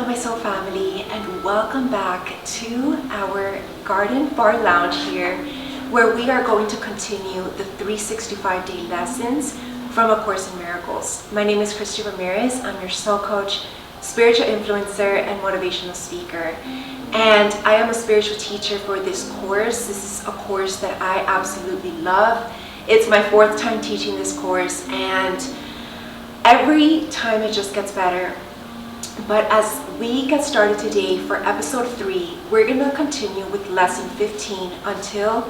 Hello, my soul family, and welcome back to our Garden Bar Lounge here, where we are going to continue the 365-day lessons from A Course in Miracles. My name is Christy Ramirez. I'm your soul coach, spiritual influencer, and motivational speaker. And I am a spiritual teacher for this course. This is a course that I absolutely love. It's my 4th time teaching this course, and every time it just gets better. But as we get started today for episode 3, we're going to continue with lesson 15 until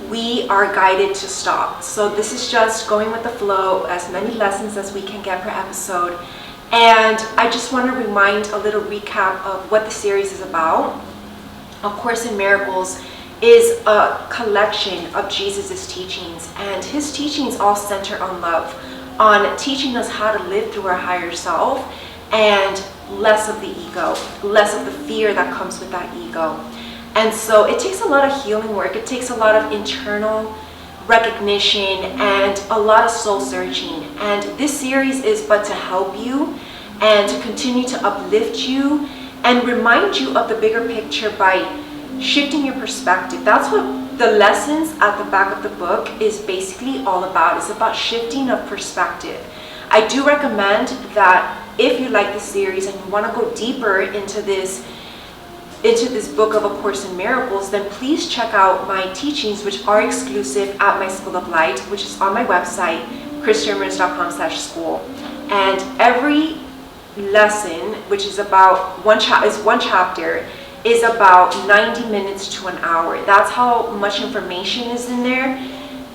we are guided to stop. So this is just going with the flow, as many lessons as we can get per episode. And I just want to remind a little recap of what the series is about. A Course in Miracles is a collection of Jesus's teachings, and his teachings all center on love, on teaching us how to live through our higher self, and less of the ego, less of the fear that comes with that ego. And so it takes a lot of healing work. It takes a lot of internal recognition and a lot of soul searching. And this series is but to help you and to continue to uplift you and remind you of the bigger picture by shifting your perspective. That's what the lessons at the back of the book is basically all about. It's about shifting of perspective. I do recommend that if you like this series and you want to go deeper into this book of A Course in Miracles, then please check out my teachings, which are exclusive at my School of Light, which is on my website, christyramirez.com/school. And every lesson, which is about one chapter, is about 90 minutes to an hour. That's how much information is in there.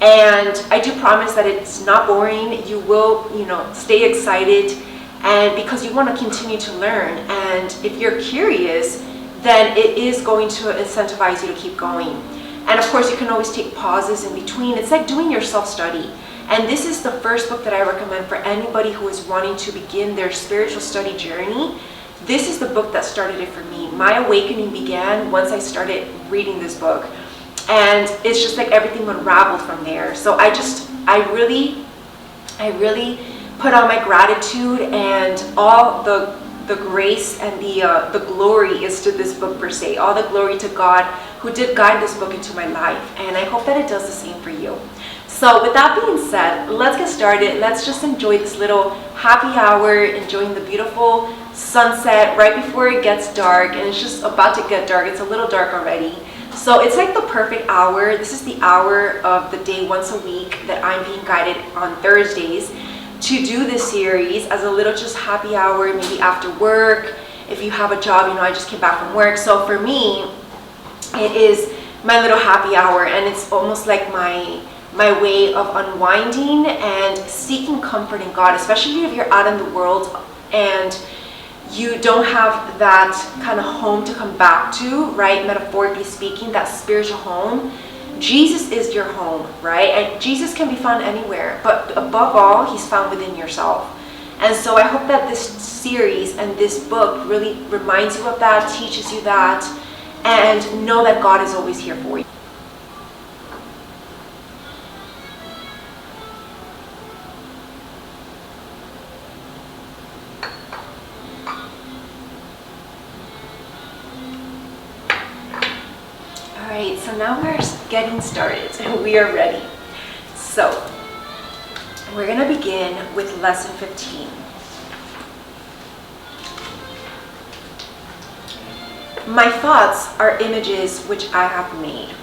And I do promise that it's not boring. You will, stay excited, and because you want to continue to learn. And if you're curious, then it is going to incentivize you to keep going. And of course, you can always take pauses in between. It's like doing your self-study. And this is the first book that I recommend for anybody who is wanting to begin their spiritual study journey. This is the book that started it for me. My awakening began once I started reading this book. And it's just like everything unraveled from there. So I really put on my gratitude, and all the grace and the glory is to this book per se. All the glory to God who did guide this book into my life. And I hope that it does the same for you. So with that being said, let's get started. Let's just enjoy this little happy hour, enjoying the beautiful sunset right before it gets dark. And it's just about to get dark. It's a little dark already. So it's like the perfect hour. This is the hour of the day once a week that I'm being guided on Thursdays to do this series as a little just happy hour, maybe after work. If you have a job, I just came back from work. So for me, it is my little happy hour, and it's almost like my way of unwinding and seeking comfort in God, especially if you're out in the world and you don't have that kind of home to come back to, right? Metaphorically speaking, that spiritual home. Jesus is your home, right? And Jesus can be found anywhere, but above all, he's found within yourself. And so I hope that this series and this book really reminds you of that, teaches you that, and know that God is always here for you. Alright, so now we're getting started and we are ready. So we're going to begin with lesson 15. My thoughts are images which I have made.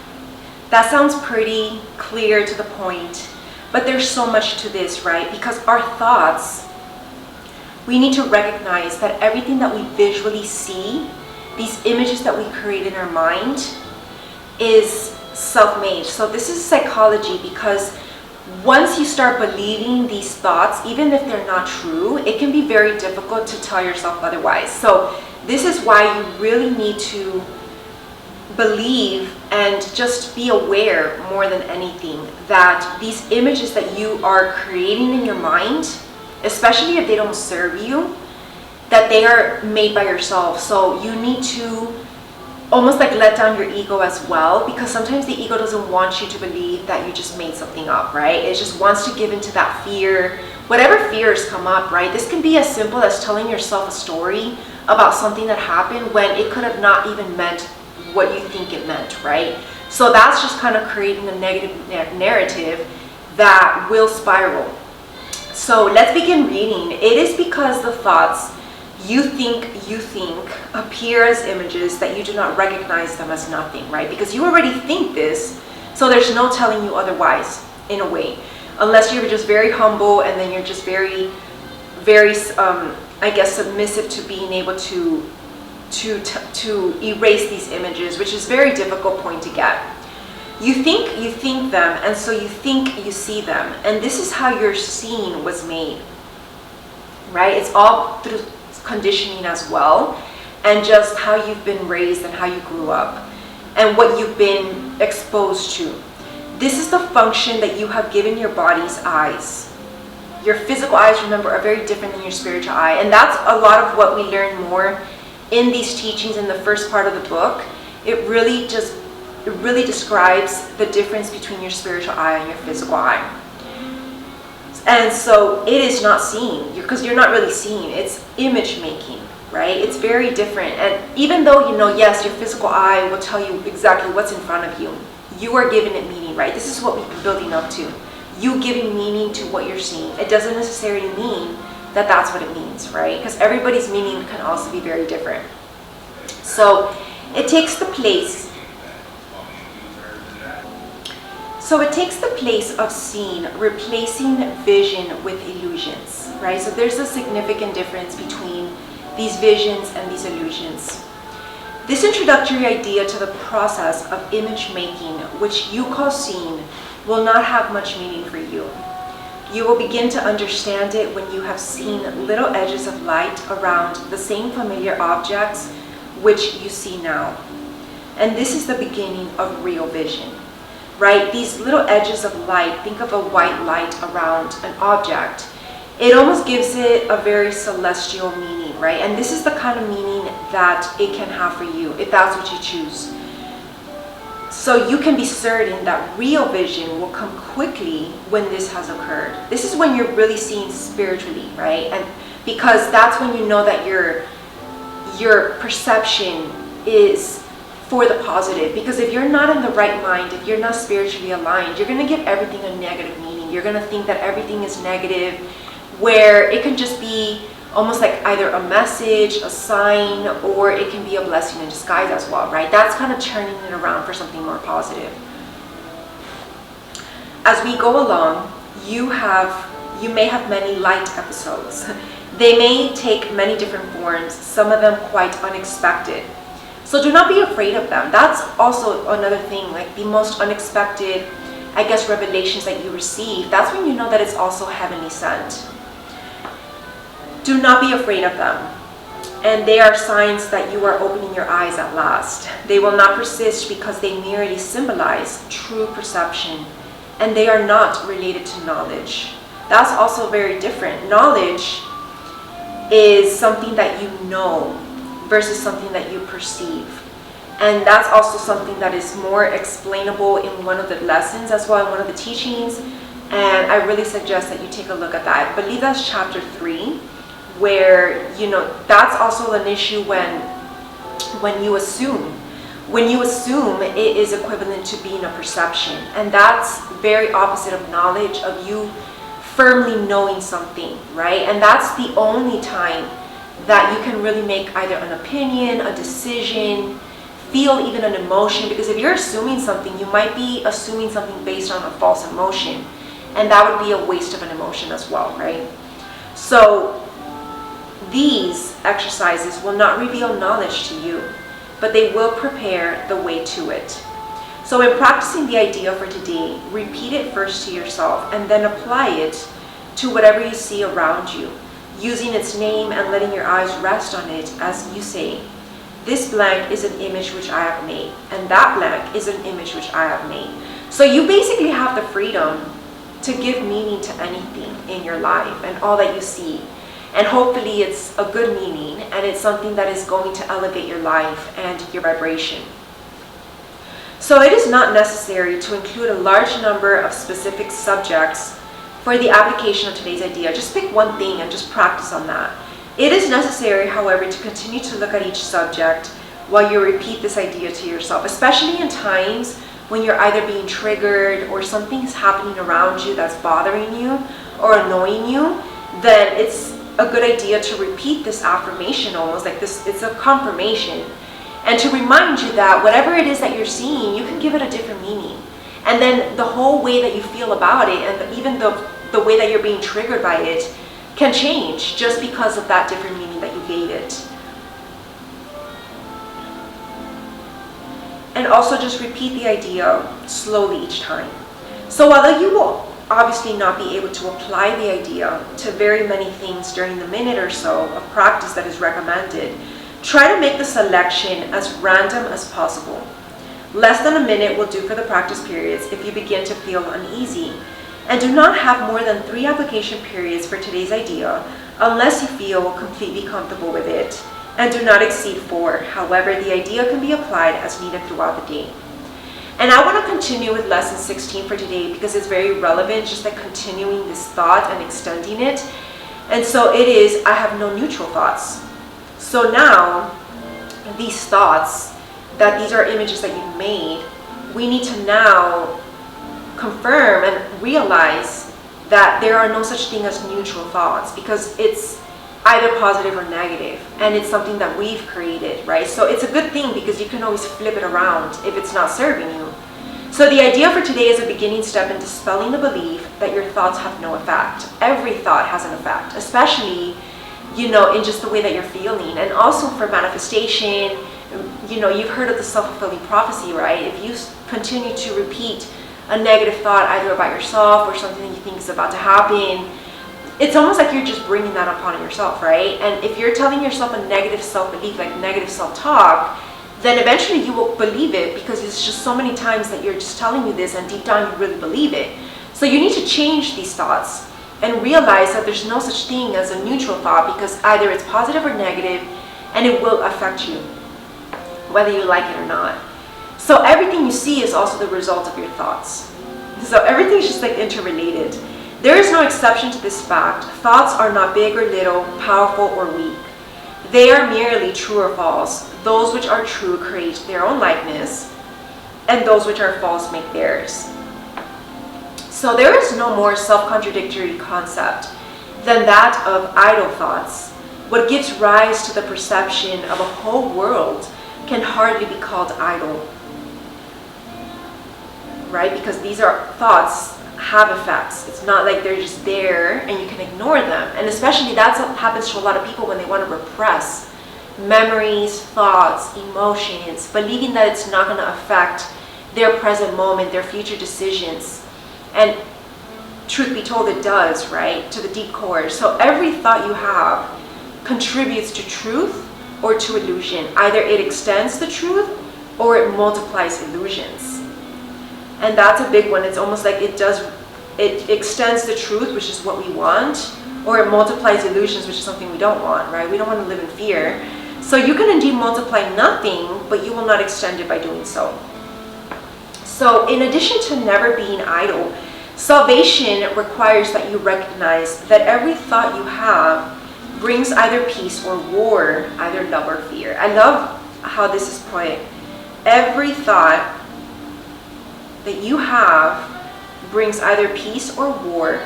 That sounds pretty clear to the point, but there's so much to this, right? Because our thoughts, we need to recognize that everything that we visually see, these images that we create in our mind, is self-made. So this is psychology, because once you start believing these thoughts, even if they're not true, it can be very difficult to tell yourself otherwise. So this is why you really need to believe and just be aware more than anything that these images that you are creating in your mind, especially if they don't serve you, that they are made by yourself. So you need to almost like let down your ego as well, because sometimes the ego doesn't want you to believe that you just made something up, right? It just wants to give into that fear, whatever fears come up, right? This can be as simple as telling yourself a story about something that happened when it could have not even meant what you think it meant, right? So that's just kind of creating a negative narrative that will spiral. So let's begin reading. It is because the thoughts you think appear as images that you do not recognize them as nothing, right? Because you already think this, so there's no telling you otherwise, in a way. Unless you're just very humble and then you're just very, I guess, submissive to being able to erase these images, which is a very difficult point to get. You think them, and so you think you see them. And this is how your seeing was made, right? It's all through conditioning as well, and just how you've been raised and how you grew up and what you've been exposed to. This is the function that you have given your body's eyes. Your physical eyes, remember, are very different than your spiritual eye. And that's a lot of what we learn more in these teachings in the first part of the book. It really describes the difference between your spiritual eye and your physical eye. And so it is not seeing, because you're not really seeing, it's image making, right? It's very different. And even though, yes, your physical eye will tell you exactly what's in front of you, you are giving it meaning, right? This is what we've been building up to. You giving meaning to what you're seeing. It doesn't necessarily mean that that's what it means, right? Because everybody's meaning can also be very different. So it takes the place of seeing, replacing vision with illusions, right? So there's a significant difference between these visions and these illusions. This introductory idea to the process of image making, which you call seeing, will not have much meaning for you. You will begin to understand it when you have seen little edges of light around the same familiar objects which you see now. And this is the beginning of real vision, right? These little edges of light, think of a white light around an object. It almost gives it a very celestial meaning, right? And this is the kind of meaning that it can have for you, if that's what you choose. So you can be certain that real vision will come quickly when this has occurred. This is when you're really seeing spiritually, right? And because that's when you know that your perception is for the positive. Because if you're not in the right mind, if you're not spiritually aligned, you're going to give everything a negative meaning. You're going to think that everything is negative, where it can just be almost like either a message, a sign, or it can be a blessing in disguise as well, right? That's kind of turning it around for something more positive. As we go along, you may have many light episodes. They may take many different forms, some of them quite unexpected. So do not be afraid of them. That's also another thing, like the most unexpected, I guess, revelations that you receive. That's when you know that it's also heavenly sent. Do not be afraid of them. And they are signs that you are opening your eyes at last. They will not persist because they merely symbolize true perception. And they are not related to knowledge. That's also very different. Knowledge is something that you know versus something that you perceive. And that's also something that is more explainable in one of the lessons as well, in one of the teachings. And I really suggest that you take a look at that. I believe that's chapter 3. Where, that's also an issue when you assume. When you assume, it is equivalent to being a perception. And that's very opposite of knowledge, of you firmly knowing something, right? And that's the only time that you can really make either an opinion, a decision, feel even an emotion. Because if you're assuming something, you might be assuming something based on a false emotion. And that would be a waste of an emotion as well, right? So these exercises will not reveal knowledge to you, but they will prepare the way to it. So in practicing the idea for today, repeat it first to yourself and then apply it to whatever you see around you, using its name and letting your eyes rest on it as you say, this blank is an image which I have made, and that blank is an image which I have made. So you basically have the freedom to give meaning to anything in your life and all that you see. And hopefully it's a good meaning and it's something that is going to elevate your life and your vibration. So it is not necessary to include a large number of specific subjects for the application of today's idea. Just pick one thing and just practice on that. It is necessary, however, to continue to look at each subject while you repeat this idea to yourself, especially in times when you're either being triggered or something's happening around you that's bothering you or annoying you. Then it's a good idea to repeat this affirmation, almost like this. It's a confirmation, and to remind you that whatever it is that you're seeing, you can give it a different meaning. And then the whole way that you feel about it, and even the way that you're being triggered by it, can change just because of that different meaning that you gave it. And also just repeat the idea slowly each time. So although you will obviously not be able to apply the idea to very many things during the minute or so of practice that is recommended, try to make the selection as random as possible. Less than a minute will do for the practice periods if you begin to feel uneasy. And do not have more than 3 application periods for today's idea unless you feel completely comfortable with it. And do not exceed 4. However, the idea can be applied as needed throughout the day. And I want to continue with lesson 16 for today because it's very relevant, just like continuing this thought and extending it. And so it is, I have no neutral thoughts. So now, these thoughts, that these are images that you've made, we need to now confirm and realize that there are no such thing as neutral thoughts, because it's either positive or negative, and it's something that we've created, right? So it's a good thing because you can always flip it around if it's not serving you. So the idea for today is a beginning step in dispelling the belief that your thoughts have no effect. Every thought has an effect, especially, in just the way that you're feeling. And also for manifestation, you've heard of the self-fulfilling prophecy, right? If you continue to repeat a negative thought either about yourself or something that you think is about to happen, it's almost like you're just bringing that upon yourself, right? And if you're telling yourself a negative self-belief, like negative self-talk, then eventually you will believe it, because it's just so many times that you're just telling you this and deep down you really believe it. So you need to change these thoughts and realize that there's no such thing as a neutral thought, because either it's positive or negative, and it will affect you, whether you like it or not. So everything you see is also the result of your thoughts. So everything's just like interrelated. There is no exception to this fact. Thoughts are not big or little, powerful or weak. They are merely true or false. Those which are true create their own likeness, and those which are false make theirs. So there is no more self-contradictory concept than that of idle thoughts. What gives rise to the perception of a whole world can hardly be called idle, right? Because these are thoughts have effects. It's not like they're just there and you can ignore them. And especially that's what happens to a lot of people when they want to repress memories, thoughts, emotions, believing that it's not going to affect their present moment, their future decisions. And truth be told, it does, right? To the deep core. So every thought you have contributes to truth or to illusion. Either it extends the truth or it multiplies illusions. And that's a big one. It's almost like it extends the truth, which is what we want, or it multiplies illusions, which is something we don't want, right? We don't want to live in fear. So you can indeed multiply nothing, but you will not extend it by doing so. So in addition to never being idle, salvation requires that you recognize that every thought you have brings either peace or war, either love or fear. I love how this is put. Every thought that you have brings either peace or war,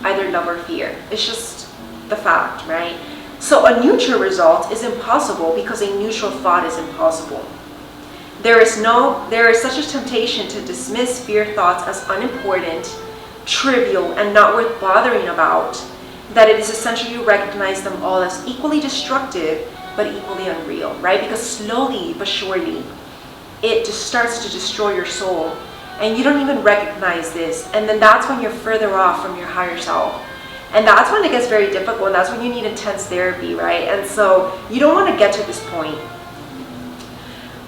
either love or fear. It's just the fact, right? So a neutral result is impossible because a neutral thought is impossible. There is such a temptation to dismiss fear thoughts as unimportant, trivial, and not worth bothering about, that it is essential you recognize them all as equally destructive but equally unreal, right? Because slowly but surely it just starts to destroy your soul, and you don't even recognize this. And then that's when you're further off from your higher self. And that's when it gets very difficult, and that's when you need intense therapy, right? And so you don't want to get to this point.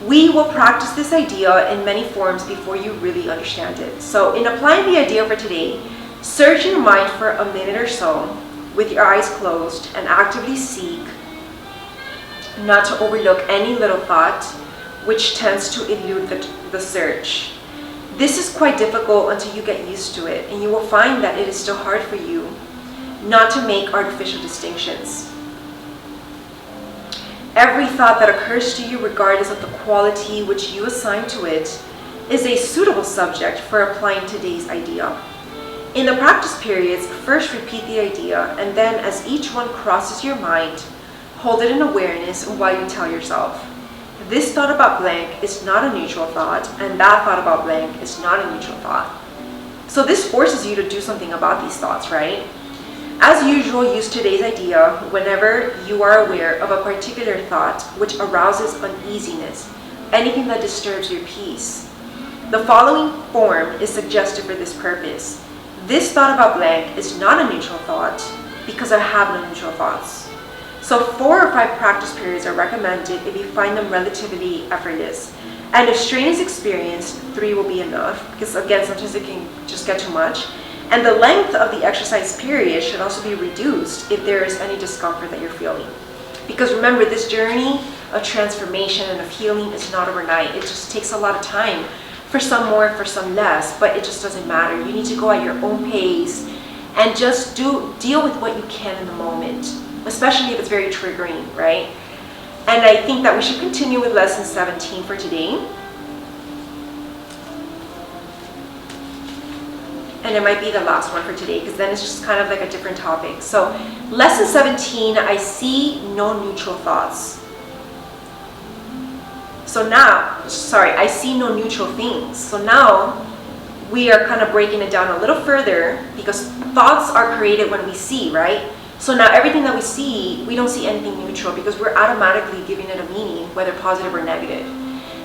We will practice this idea in many forms before you really understand it. So in applying the idea for today, search your mind for a minute or so with your eyes closed and actively seek not to overlook any little thought which tends to elude the search. This is quite difficult until you get used to it, and you will find that it is still hard for you not to make artificial distinctions. Every thought that occurs to you, regardless of the quality which you assign to it, is a suitable subject for applying today's idea. In the practice periods, first repeat the idea, and then as each one crosses your mind, hold it in awareness while you tell yourself, this thought about blank is not a neutral thought, and that thought about blank is not a neutral thought. So this forces you to do something about these thoughts, right? As usual, use today's idea whenever you are aware of a particular thought which arouses uneasiness, anything that disturbs your peace. The following form is suggested for this purpose. This thought about blank is not a neutral thought because I have no neutral thoughts. So 4 or 5 practice periods are recommended if you find them relatively effortless. And if strain is experienced, 3 will be enough, because again, sometimes it can just get too much. And the length of the exercise period should also be reduced if there is any discomfort that you're feeling. Because remember, this journey of transformation and of healing is not overnight. It just takes a lot of time. For some more, for some less, but it just doesn't matter. You need to go at your own pace and just deal with what you can in the moment, especially if it's very triggering, right? And I think that we should continue with lesson 17 for today. And it might be the last one for today, because then it's just kind of like a different topic. So lesson 17, I see no neutral thoughts. So now, I see no neutral things. So now we are kind of breaking it down a little further, because thoughts are created when we see, right? So now everything that we see, we don't see anything neutral because we're automatically giving it a meaning, whether positive or negative.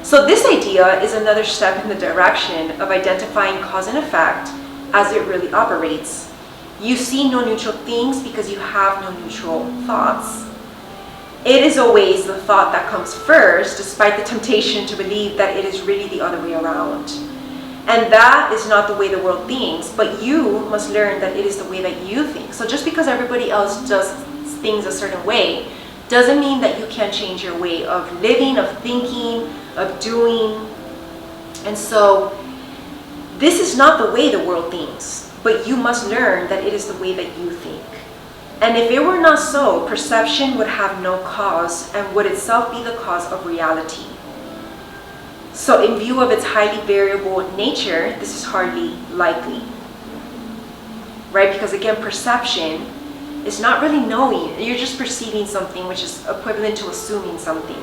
So this idea is another step in the direction of identifying cause and effect as it really operates. You see no neutral things because you have no neutral thoughts. It is always the thought that comes first, despite the temptation to believe that it is really the other way around. And that is not the way the world thinks, but you must learn that it is the way that you think. So just because everybody else does things a certain way, doesn't mean that you can't change your way of living, of thinking, of doing. And so this is not the way the world thinks, but you must learn that it is the way that you think. And if it were not so, perception would have no cause and would itself be the cause of reality. So in view of its highly variable nature, this is hardly likely, right? Because again, perception is not really knowing. You're just perceiving something, which is equivalent to assuming something.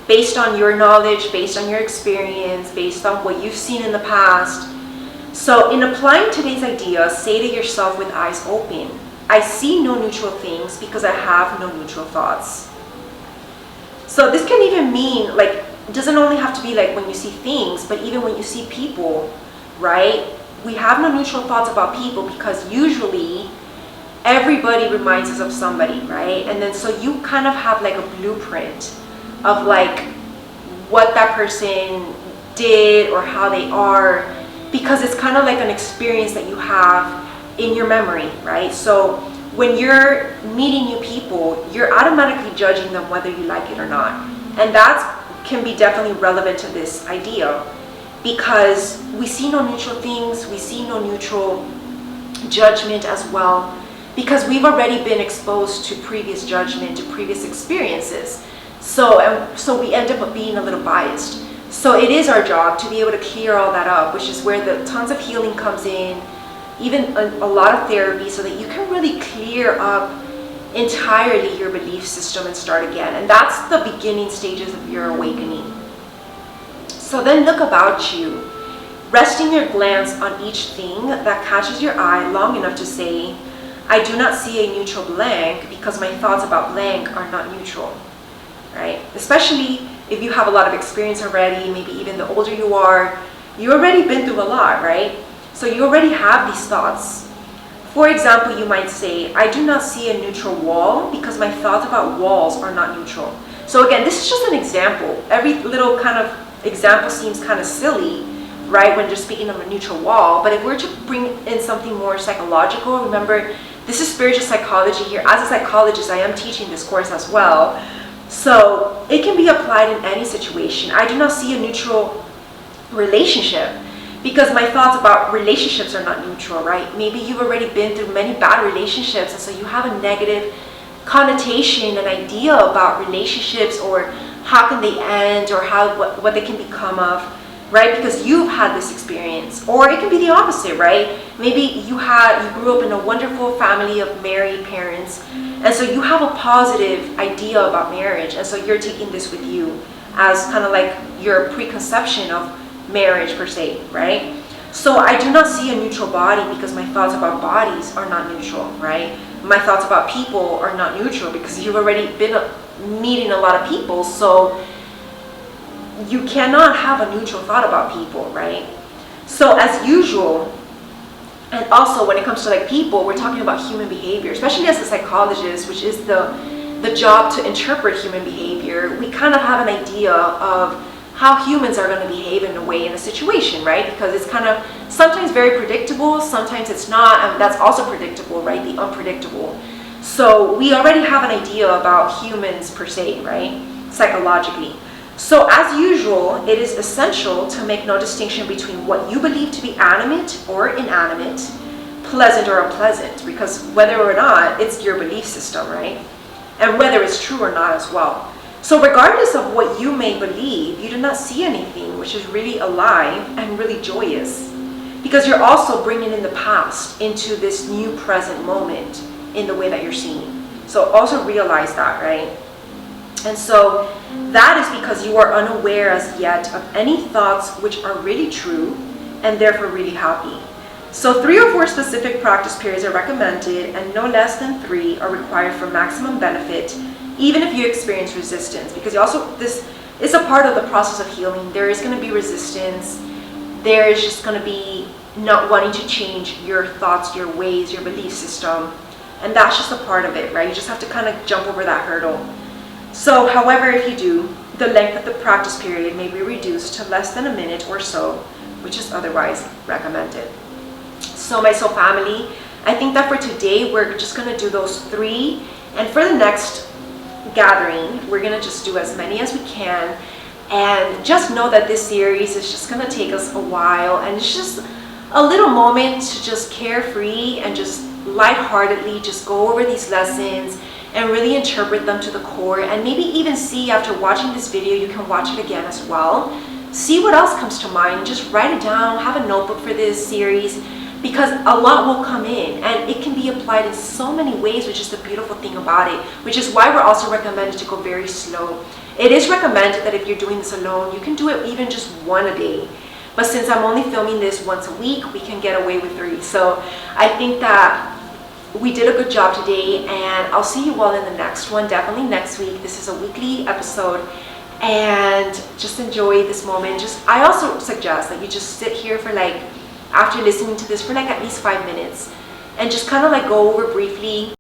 Based on your knowledge, based on your experience, based on what you've seen in the past. So in applying today's idea, say to yourself with eyes open, I see no neutral things because I have no neutral thoughts. So this can even mean, like, it doesn't only have to be like when you see things, but even when you see people, right? We have no neutral thoughts about people because usually everybody reminds us of somebody, right? And then so you kind of have like a blueprint of like what that person did or how they are, because it's kind of like an experience that you have in your memory, right? So when you're meeting new people, you're automatically judging them whether you like it or not. And that can be definitely relevant to this idea because we see no neutral things, we see no neutral judgment as well, because we've already been exposed to previous judgment, to previous experiences. So we end up being a little biased. So it is our job to be able to clear all that up, which is where the tons of healing comes in, even a lot of therapy, so that you can really clear up entirely your belief system and start again. And that's the beginning stages of your awakening. So then look about you, resting your glance on each thing that catches your eye long enough to say, I do not see a neutral blank because my thoughts about blank are not neutral, right? Especially if you have a lot of experience already, maybe even the older you are, you've already been through a lot, right? So you already have these thoughts. For example, you might say, I do not see a neutral wall because my thoughts about walls are not neutral. So again, this is just an example. Every little kind of example seems kind of silly, right, when just speaking of a neutral wall. But if we're to bring in something more psychological, remember, this is spiritual psychology here. As a psychologist, I am teaching this course as well. So it can be applied in any situation. I do not see a neutral relationship because my thoughts about relationships are not neutral, right? Maybe you've already been through many bad relationships, and so you have a negative connotation, an idea about relationships, or how can they end, or what they can become of, right? Because you've had this experience. Or it can be the opposite, right? Maybe you grew up in a wonderful family of married parents, and so you have a positive idea about marriage, and so you're taking this with you as kind of like your preconception of marriage per se, right? So I do not see a neutral body because my thoughts about bodies are not neutral, right? My thoughts about people are not neutral because you've already been meeting a lot of people, so you cannot have a neutral thought about people, right? So as usual, and also when it comes to like people, we're talking about human behavior, especially as a psychologist, which is the job to interpret human behavior. We kind of have an idea of how humans are going to behave in a way in a situation, right? Because it's kind of sometimes very predictable, sometimes it's not, and that's also predictable, right? The unpredictable. So we already have an idea about humans per se, right? Psychologically. So as usual, it is essential to make no distinction between what you believe to be animate or inanimate, pleasant or unpleasant, because whether or not, it's your belief system, right? And whether it's true or not as well. So regardless of what you may believe, you do not see anything which is really alive and really joyous, because you're also bringing in the past into this new present moment in the way that you're seeing. So also realize that, right? And so that is because you are unaware as yet of any thoughts which are really true and therefore really happy. So 3 or 4 specific practice periods are recommended, and no less than 3 are required for maximum benefit, even if you experience resistance. Because this is a part of the process of healing. There is going to be resistance. There is just going to be not wanting to change your thoughts, your ways, your belief system. And that's just a part of it, right? You just have to kind of jump over that hurdle. So, however, if you do, the length of the practice period may be reduced to less than a minute or so, which is otherwise recommended. So my soul family, I think that for today, we're just going to do those 3. And for the next gathering, we're going to just do as many as we can. And just know that this series is just going to take us a while. And it's just a little moment to just carefree and just lightheartedly just go over these lessons and really interpret them to the core. And maybe even see, after watching this video, you can watch it again as well. See what else comes to mind. Just write it down. Have a notebook for this series, because a lot will come in and it can be applied in so many ways, which is the beautiful thing about it, which is why we're also recommended to go very slow. It is recommended that if you're doing this alone, you can do it even just 1 a day. But since I'm only filming this once a week, we can get away with 3. So I think that we did a good job today, and I'll see you all in the next one, definitely next week. This is a weekly episode, and just enjoy this moment. I also suggest that you just sit here for after listening to this for at least 5 minutes, and just kind of go over briefly